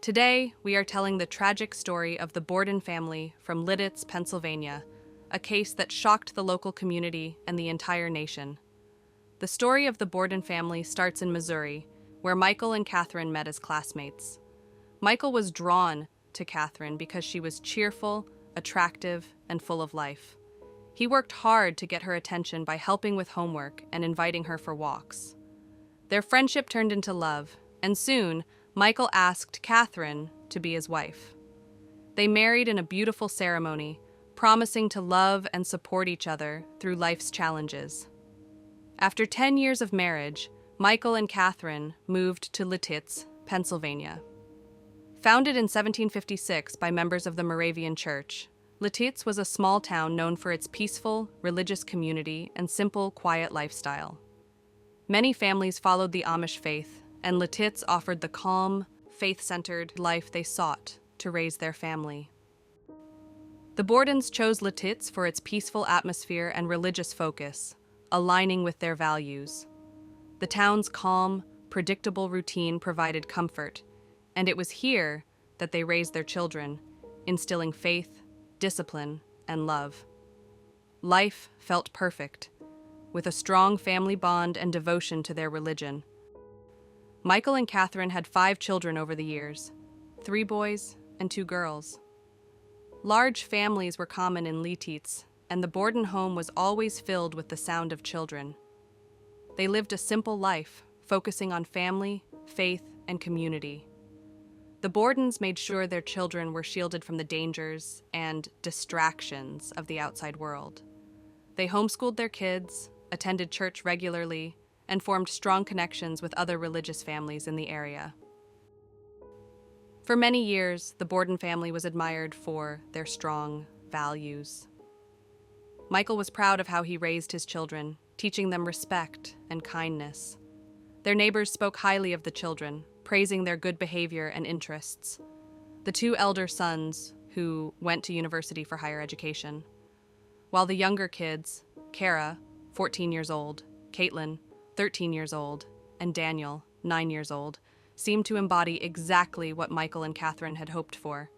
Today, we are telling the tragic story of the Borden family from Lidditz, Pennsylvania, a case that shocked the local community and the entire nation. The story of the Borden family starts in Missouri, where Michael and Catherine met as classmates. Michael was drawn to Catherine because she was cheerful, attractive, and full of life. He worked hard to get her attention by helping with homework and inviting her for walks. Their friendship turned into love, and soon, Michael asked Catherine to be his wife. They married in a beautiful ceremony, promising to love and support each other through life's challenges. After 10 years of marriage, Michael and Catherine moved to Lidditz, Pennsylvania. Founded in 1756 by members of the Moravian Church, Lidditz was a small town known for its peaceful, religious community and simple, quiet lifestyle. Many families followed the Amish faith, and Lidditz offered the calm, faith-centered life they sought to raise their family. The Bordens chose Lidditz for its peaceful atmosphere and religious focus, aligning with their values. The town's calm, predictable routine provided comfort, and it was here that they raised their children, instilling faith, discipline, and love. Life felt perfect, with a strong family bond and devotion to their religion. Michael and Catherine had 5 children over the years, 3 boys and 2 girls. Large families were common in Lidditz, and the Borden home was always filled with the sound of children. They lived a simple life, focusing on family, faith, and community. The Bordens made sure their children were shielded from the dangers and distractions of the outside world. They homeschooled their kids, attended church regularly, and formed strong connections with other religious families in the area. For many years, the Borden family was admired for their strong values. Michael was proud of how he raised his children, teaching them respect and kindness. Their neighbors spoke highly of the children, praising their good behavior and interests. The 2 elder sons, who went to university for higher education, while the younger kids, Kara, 14 years old, Caitlin, 13 years old, and Daniel, 9 years old, seemed to embody exactly what Michael and Catherine had hoped for.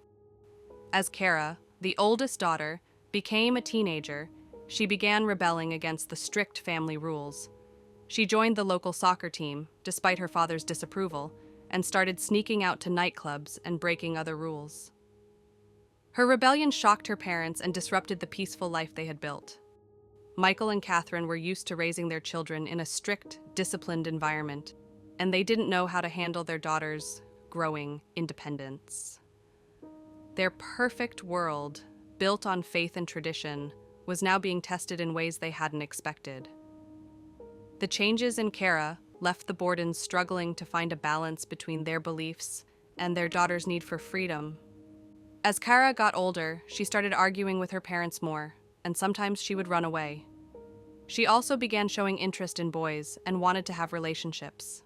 As Kara, the oldest daughter, became a teenager, she began rebelling against the strict family rules. She joined the local soccer team, despite her father's disapproval, and started sneaking out to nightclubs and breaking other rules. Her rebellion shocked her parents and disrupted the peaceful life they had built. Michael and Catherine were used to raising their children in a strict, disciplined environment, and they didn't know how to handle their daughter's growing independence. Their perfect world, built on faith and tradition, was now being tested in ways they hadn't expected. The changes in Kara left the Bordens struggling to find a balance between their beliefs and their daughter's need for freedom. As Kara got older, she started arguing with her parents more, and sometimes she would run away. She also began showing interest in boys and wanted to have relationships.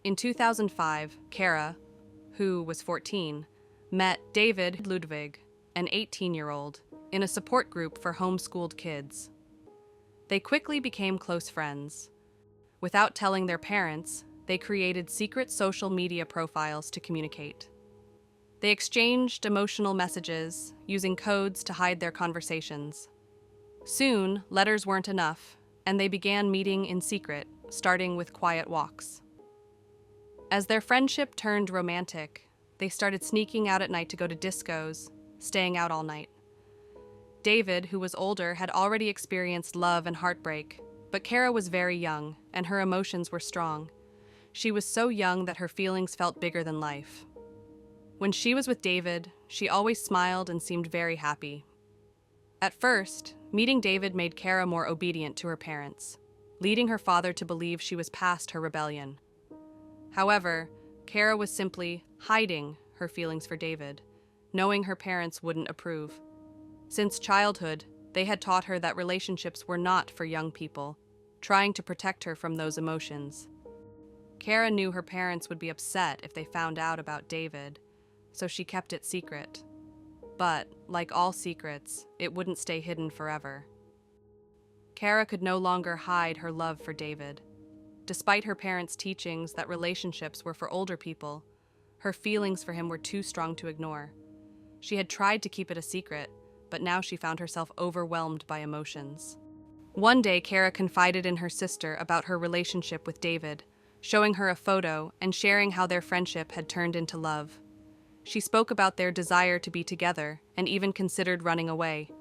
In 2005, Kara, who was 14, met David Ludwig, an 18-year-old, in a support group for homeschooled kids. They quickly became close friends. Without telling their parents, they created secret social media profiles to communicate. They exchanged emotional messages, using codes to hide their conversations. Soon, letters weren't enough, and they began meeting in secret, starting with quiet walks. As their friendship turned romantic, they started sneaking out at night to go to discos, staying out all night. David, who was older, had already experienced love and heartbreak, but Kara was very young, and her emotions were strong. She was so young that her feelings felt bigger than life. When she was with David, she always smiled and seemed very happy. At first, meeting David made Kara more obedient to her parents, leading her father to believe she was past her rebellion. However, Kara was simply hiding her feelings for David, knowing her parents wouldn't approve. Since childhood, they had taught her that relationships were not for young people, trying to protect her from those emotions. Kara knew her parents would be upset if they found out about David, so she kept it secret. But, like all secrets, it wouldn't stay hidden forever. Kara could no longer hide her love for David. Despite her parents' teachings that relationships were for older people, Her feelings for him were too strong to ignore. She had tried to keep it a secret, but now she found herself overwhelmed by emotions. One day, Kara confided in her sister about her relationship with David, showing her a photo and sharing how their friendship had turned into love. She spoke about their desire to be together and even considered running away.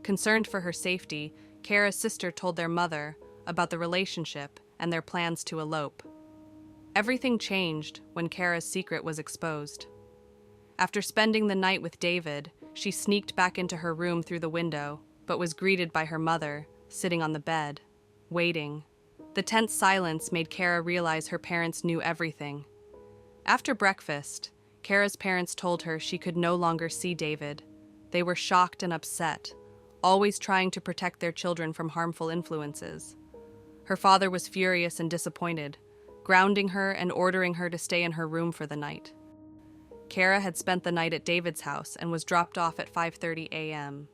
Concerned for her safety, Kara's sister told their mother about the relationship and their plans to elope. Everything changed when Kara's secret was exposed. After spending the night with David, she sneaked back into her room through the window, but was greeted by her mother, sitting on the bed, waiting. The tense silence made Kara realize her parents knew everything. After breakfast, Kara's parents told her she could no longer see David. They were shocked and upset, always trying to protect their children from harmful influences. Her father was furious and disappointed, grounding her and ordering her to stay in her room for the night. Kara had spent the night at David's house and was dropped off at 5:30 a.m.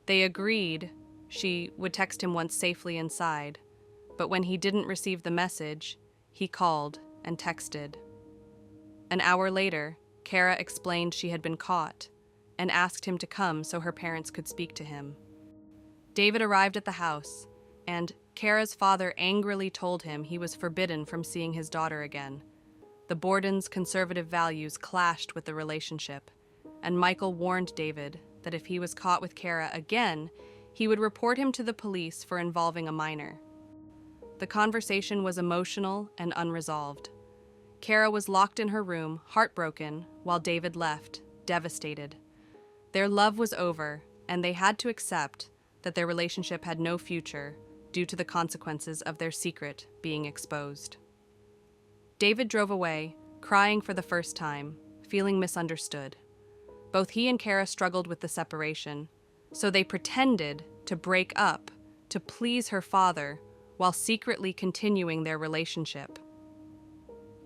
They agreed she would text him once safely inside, but when he didn't receive the message, he called and texted. An hour later, Kara explained she had been caught and asked him to come so her parents could speak to him. David arrived at the house, and Kara's father angrily told him he was forbidden from seeing his daughter again. The Borden's conservative values clashed with the relationship, and Michael warned David that if he was caught with Kara again, he would report him to the police for involving a minor. The conversation was emotional and unresolved. Kara was locked in her room, heartbroken, while David left, devastated. Their love was over, and they had to accept that their relationship had no future due to the consequences of their secret being exposed. David drove away, crying for the first time, feeling misunderstood. Both he and Kara struggled with the separation, so they pretended to break up to please her father while secretly continuing their relationship.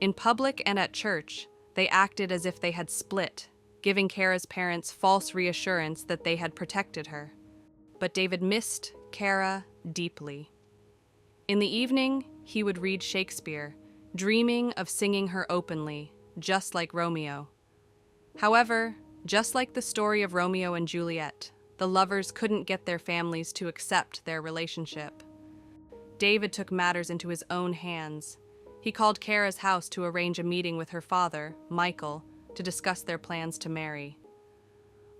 In public and at church, they acted as if they had split, giving Kara's parents false reassurance that they had protected her. But David missed Kara deeply. In the evening, he would read Shakespeare, dreaming of singing her openly, just like Romeo. However, just like the story of Romeo and Juliet, the lovers couldn't get their families to accept their relationship. David took matters into his own hands. He called Kara's house to arrange a meeting with her father, Michael, to discuss their plans to marry.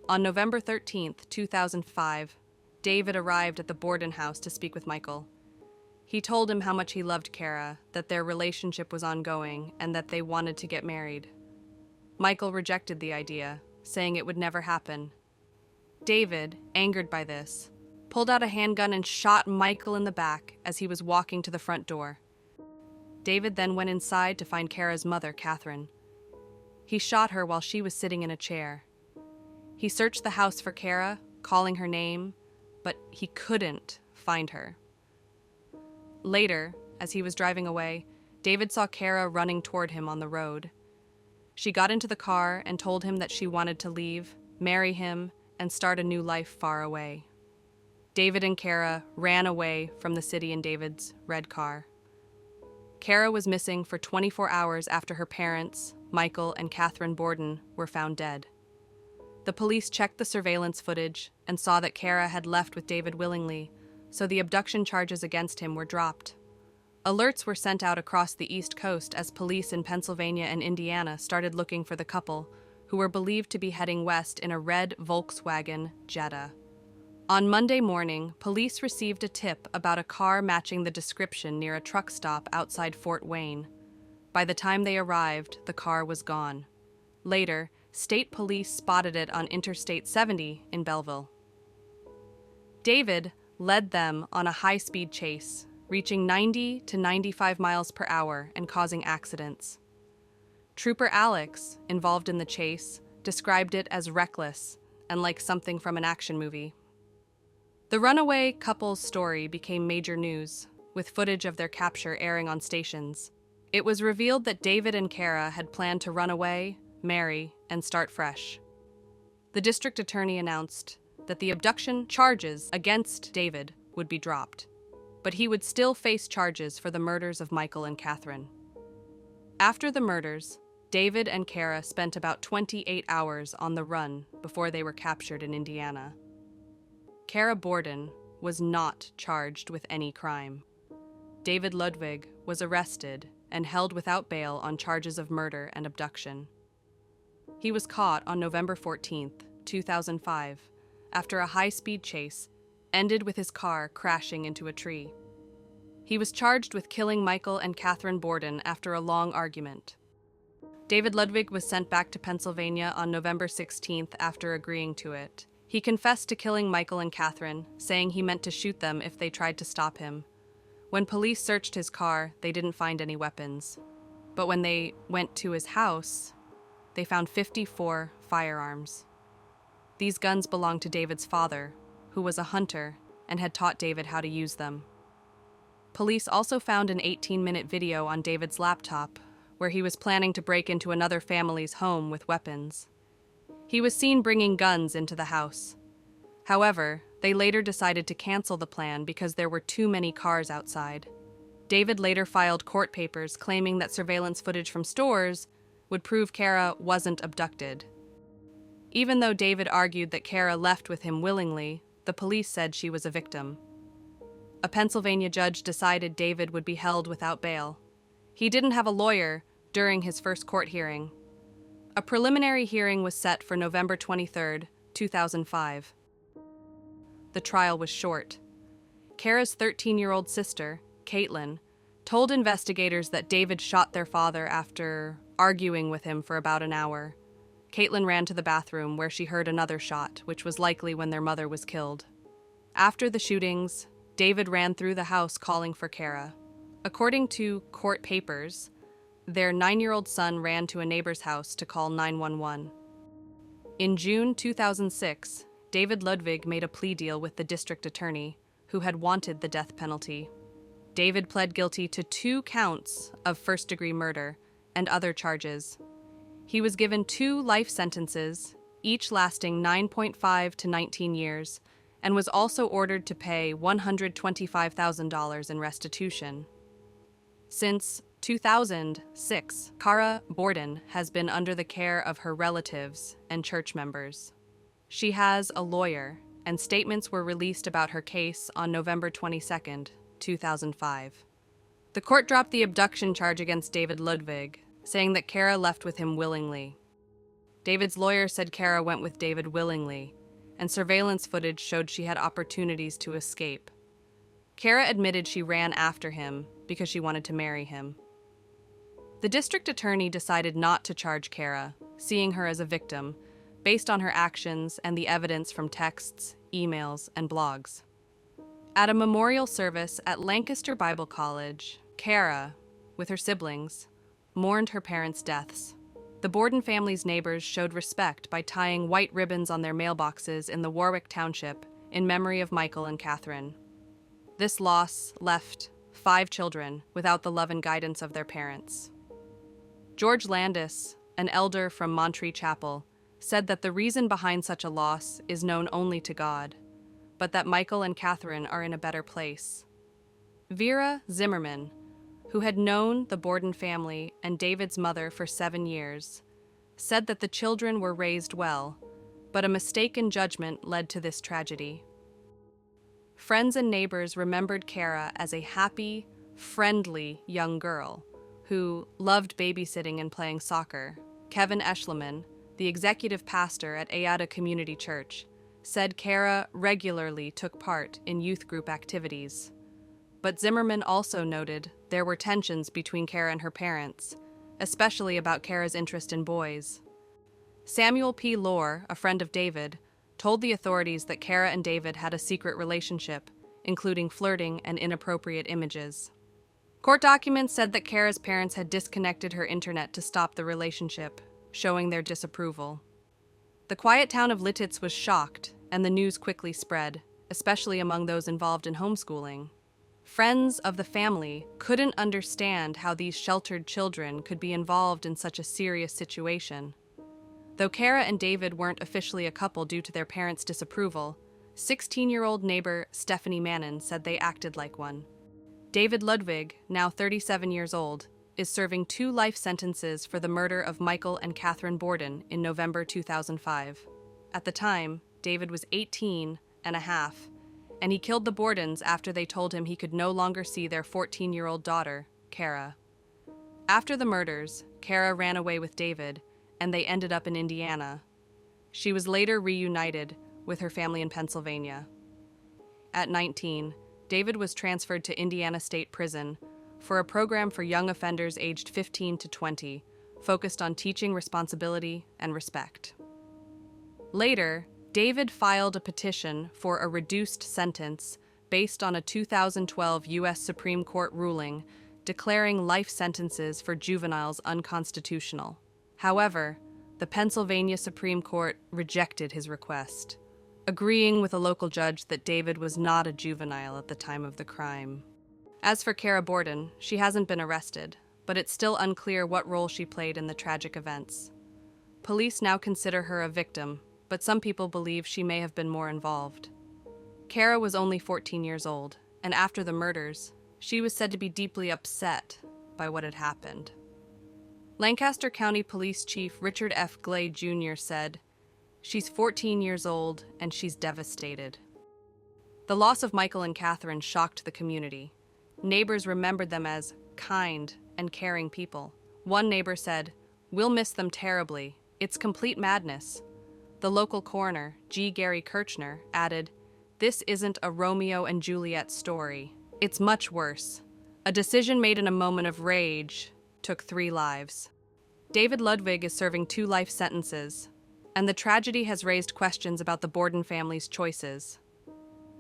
On November 13th, 2005, David arrived at the Borden house to speak with Michael. He told him how much he loved Kara, that their relationship was ongoing, and that they wanted to get married. Michael rejected the idea, saying it would never happen. David, angered by this, pulled out a handgun and shot Michael in the back as he was walking to the front door. David then went inside to find Kara's mother, Catherine. He shot her while she was sitting in a chair. He searched the house for Kara, calling her name, but he couldn't find her. Later, as he was driving away, David saw Kara running toward him on the road. She got into the car and told him that she wanted to leave, marry him, and start a new life far away. David and Kara ran away from the city in David's red car. Kara was missing for 24 hours after her parents, Michael and Catherine Borden, were found dead. The police checked the surveillance footage and saw that Kara had left with David willingly, so the abduction charges against him were dropped. Alerts were sent out across the East Coast as police in Pennsylvania and Indiana started looking for the couple, who were believed to be heading west in a red Volkswagen Jetta. On Monday morning, police received a tip about a car matching the description near a truck stop outside Fort Wayne. By the time they arrived, the car was gone. Later, state police spotted it on Interstate 70 in Belleville. David led them on a high-speed chase, reaching 90 to 95 miles per hour and causing accidents. Trooper Alex, involved in the chase, described it as reckless and like something from an action movie. The runaway couple's story became major news, with footage of their capture airing on stations. It was revealed that David and Kara had planned to run away, marry, and start fresh. The district attorney announced that the abduction charges against David would be dropped, but he would still face charges for the murders of Michael and Catherine. After the murders, David and Kara spent about 28 hours on the run before they were captured in Indiana. Kara Borden was not charged with any crime. David Ludwig was arrested and held without bail on charges of murder and abduction. He was caught on November 14, 2005, after a high-speed chase ended with his car crashing into a tree. He was charged with killing Michael and Catherine Borden after a long argument. David Ludwig was sent back to Pennsylvania on November 16th after agreeing to it. He confessed to killing Michael and Catherine, saying he meant to shoot them if they tried to stop him. When police searched his car, they didn't find any weapons. But when they went to his house, they found 54 firearms. These guns belonged to David's father, who was a hunter and had taught David how to use them. Police also found an 18-minute video on David's laptop where he was planning to break into another family's home with weapons. He was seen bringing guns into the house. However, they later decided to cancel the plan because there were too many cars outside. David later filed court papers claiming that surveillance footage from stores would prove Kara wasn't abducted. Even though David argued that Kara left with him willingly, the police said she was a victim. A Pennsylvania judge decided David would be held without bail. He didn't have a lawyer during his first court hearing. A preliminary hearing was set for November 23, 2005. The trial was short. Kara's 13-year-old sister, Caitlin, told investigators that David shot their father after arguing with him for about an hour. Caitlin ran to the bathroom where she heard another shot, which was likely when their mother was killed. After the shootings, David ran through the house calling for Kara. According to court papers, their 9-year-old son ran to a neighbor's house to call 911. In June 2006, David Ludwig made a plea deal with the district attorney, who had wanted the death penalty. David pled guilty to 2 counts of first-degree murder and other charges. He was given 2 life sentences, each lasting 9.5 to 19 years, and was also ordered to pay $125,000 in restitution. Since 2006, Kara Borden has been under the care of her relatives and church members. She has a lawyer, and statements were released about her case on November 22, 2005. The court dropped the abduction charge against David Ludwig, saying that Kara left with him willingly. David's lawyer said Kara went with David willingly, and surveillance footage showed she had opportunities to escape. Kara admitted she ran after him because she wanted to marry him. The district attorney decided not to charge Kara, seeing her as a victim, based on her actions and the evidence from texts, emails, and blogs. At a memorial service at Lancaster Bible College, Kara, with her siblings, mourned her parents' deaths. The Borden family's neighbors showed respect by tying white ribbons on their mailboxes in the Warwick Township in memory of Michael and Catherine. This loss left 5 children without the love and guidance of their parents. George Landis, an elder from Monterey Chapel, said that the reason behind such a loss is known only to God, but that Michael and Catherine are in a better place. Vera Zimmerman, who had known the Borden family and David's mother for 7 years, said that the children were raised well, but a mistake in judgment led to this tragedy. Friends and neighbors remembered Kara as a happy, friendly young girl who loved babysitting and playing soccer. Kevin Eschleman, the executive pastor at Ayada Community Church, said Kara regularly took part in youth group activities. But Zimmerman also noted there were tensions between Kara and her parents, especially about Kara's interest in boys. Samuel P. Lohr, a friend of David, told the authorities that Kara and David had a secret relationship, including flirting and inappropriate images. Court documents said that Kara's parents had disconnected her internet to stop the relationship, showing their disapproval. The quiet town of Lititz was shocked, and the news quickly spread, especially among those involved in homeschooling. Friends of the family couldn't understand how these sheltered children could be involved in such a serious situation. Though Kara and David weren't officially a couple due to their parents' disapproval, 16-year-old neighbor Stephanie Mannon said they acted like one. David Ludwig, now 37 years old, is serving 2 life sentences for the murder of Michael and Catherine Borden in November 2005. At the time, David was 18 and a half, and he killed the Bordens after they told him he could no longer see their 14-year-old daughter, Kara. After the murders, Kara ran away with David, and they ended up in Indiana. She was later reunited with her family in Pennsylvania. At 19, David was transferred to Indiana State Prison for a program for young offenders aged 15 to 20, focused on teaching responsibility and respect. Later, David filed a petition for a reduced sentence based on a 2012 U.S. Supreme Court ruling declaring life sentences for juveniles unconstitutional. However, the Pennsylvania Supreme Court rejected his request, agreeing with a local judge that David was not a juvenile at the time of the crime. As for Kara Borden, she hasn't been arrested, but it's still unclear what role she played in the tragic events. Police now consider her a victim, but some people believe she may have been more involved. Kara was only 14 years old, and after the murders, she was said to be deeply upset by what had happened. Lancaster County Police Chief Richard F. Glay Jr. said, "She's 14 years old and she's devastated." The loss of Michael and Catherine shocked the community. Neighbors remembered them as kind and caring people. One neighbor said, "We'll miss them terribly. It's complete madness." The local coroner, G. Gary Kirchner, added, "This isn't a Romeo and Juliet story. It's much worse. A decision made in a moment of rage took 3 lives." David Ludwig is serving 2 life sentences, and the tragedy has raised questions about the Borden family's choices.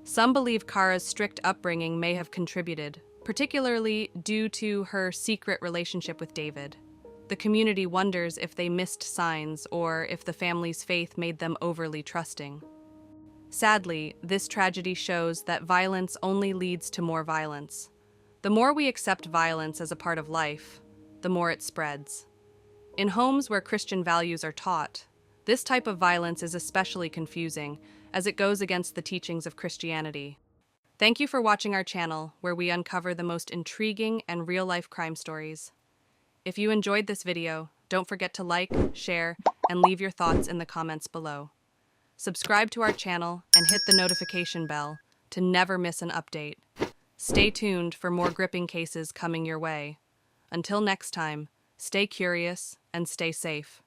Some believe Kara's strict upbringing may have contributed, particularly due to her secret relationship with David. The community wonders if they missed signs or if the family's faith made them overly trusting. Sadly, this tragedy shows that violence only leads to more violence. The more we accept violence as a part of life, the more it spreads. In homes where Christian values are taught, this type of violence is especially confusing, as it goes against the teachings of Christianity. Thank you for watching our channel, where we uncover the most intriguing and real-life crime stories. If you enjoyed this video, don't forget to like, share, and leave your thoughts in the comments below. Subscribe to our channel and hit the notification bell to never miss an update. Stay tuned for more gripping cases coming your way. Until next time, stay curious and stay safe.